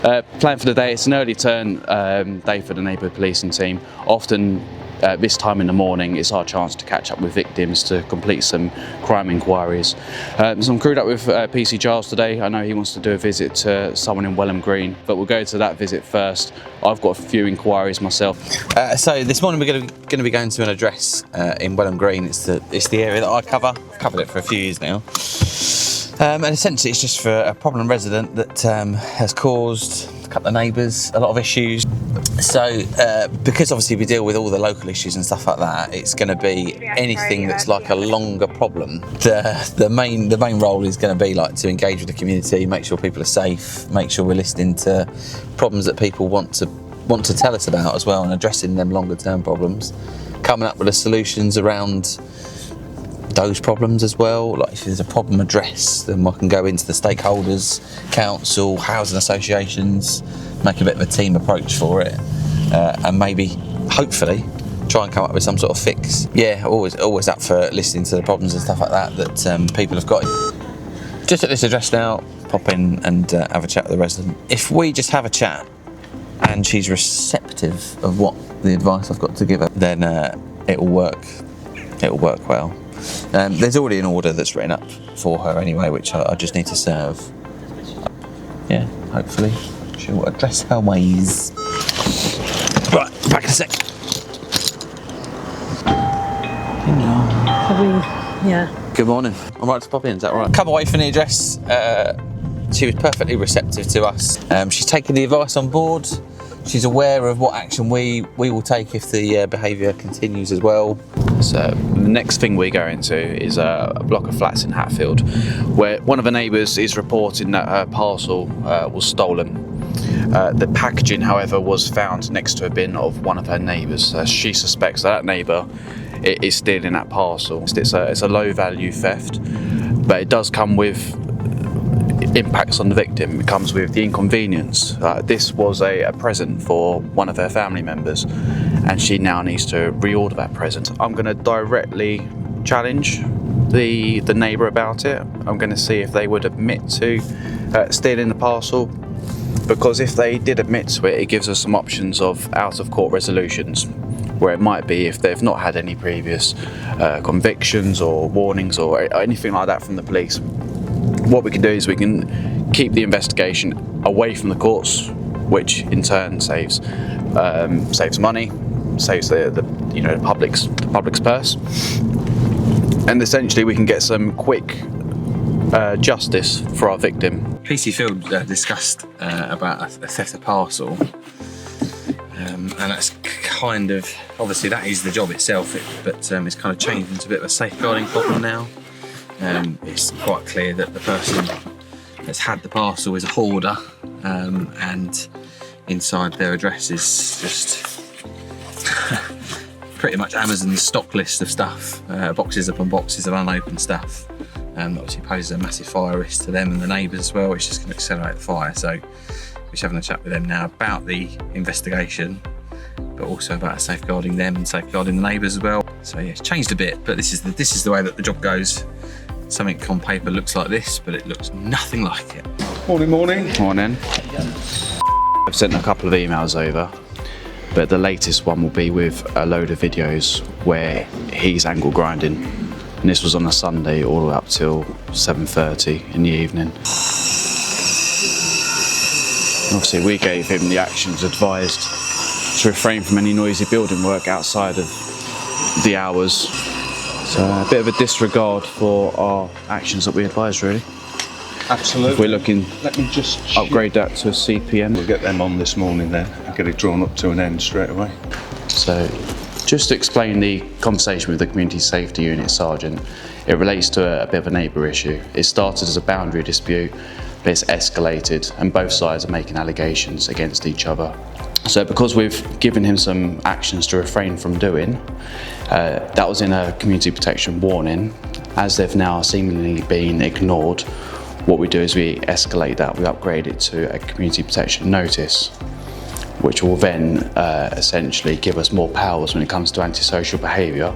Plan for the day, it's an early turn day for the Neighbourhood Policing Team. Often this time in the morning it's our chance to catch up with victims to complete some crime inquiries. So I'm crewed up with PC Giles today. I know he wants to do a visit to someone in Welham Green, but we'll go to that visit first. I've got a few inquiries myself. So this morning we're going to be going to an address in Welham Green. It's the area that I cover. I've covered it for a few years now. And essentially it's just for a problem resident that has caused a couple of neighbours a lot of issues. So because obviously we deal with all the local issues and stuff like that, it's going to be anything that's like a longer problem. The main role is going to be like to engage with the community, make sure people are safe, make sure we're listening to problems that people want to tell us about as well, and addressing them longer term problems, coming up with the solutions around those problems as well. Like if there's a problem addressed, then I can go into the stakeholders, council, housing associations, make a bit of a team approach for it, and maybe, hopefully, try and come up with some sort of fix. Yeah, always up for listening to the problems and stuff like that people have got. Just at this address now, pop in and have a chat with the resident. If we just have a chat and she's receptive of what the advice I've got to give her, then it'll work well. There's already an order that's written up for her anyway, which I just need to serve. Yeah, hopefully she'll address her ways. Right, back in a sec. Yeah. Good morning. I'm right to pop in, is that all right? Come away from the address. She was perfectly receptive to us. She's taken the advice on board. She's aware of what action we will take if the behaviour continues as well. So the next thing we go into is a block of flats in Hatfield, where one of the neighbours is reporting that her parcel was stolen. The packaging, however, was found next to a bin of one of her neighbours. She suspects that neighbour is stealing that parcel. It's a low value theft, but it does come with impacts on the victim. It comes with the inconvenience. This was a present for one of her family members, and she now needs to reorder that present. I'm going to directly challenge the neighbour about it. I'm going to see if they would admit to stealing the parcel, because if they did admit to it, it gives us some options of out of court resolutions, where it might be if they've not had any previous convictions or warnings or anything like that from the police. What we can do is we can keep the investigation away from the courts, which in turn saves money, saves the public's purse, and essentially we can get some quick justice for our victim. PC Field discussed about a theft of parcel, and that's kind of, obviously that is the job itself, but it's kind of changed into a bit of a safeguarding problem now. It's quite clear that the person that's had the parcel is a hoarder, and inside their address is just pretty much Amazon's stock list of stuff, boxes upon boxes of unopened stuff. Obviously poses a massive fire risk to them and the neighbours as well, which is just going to accelerate the fire. So we're just having a chat with them now about the investigation, but also about safeguarding them and safeguarding the neighbours as well. So yeah, it's changed a bit, but this is the way that the job goes. Something on paper looks like this, but it looks nothing like it. Morning. Morning. I've sent a couple of emails over, but the latest one will be with a load of videos where he's angle grinding, and this was on a Sunday all the way up till 7:30 in the evening. Obviously we gave him the actions advised to refrain from any noisy building work outside of the hours. So a bit of a disregard for our actions that we advised, really. Absolutely. If we're looking, let me just upgrade that to a CPM. We'll get them on this morning then and get it drawn up to an end straight away. So just to explain the conversation with the Community Safety Unit Sergeant, it relates to a bit of a neighbour issue. It started as a boundary dispute, but it's escalated and both sides are making allegations against each other. So because we've given him some actions to refrain from doing, that was in a community protection warning. As they've now seemingly been ignored, what we do is we escalate that, we upgrade it to a community protection notice, which will then essentially give us more powers when it comes to antisocial behaviour.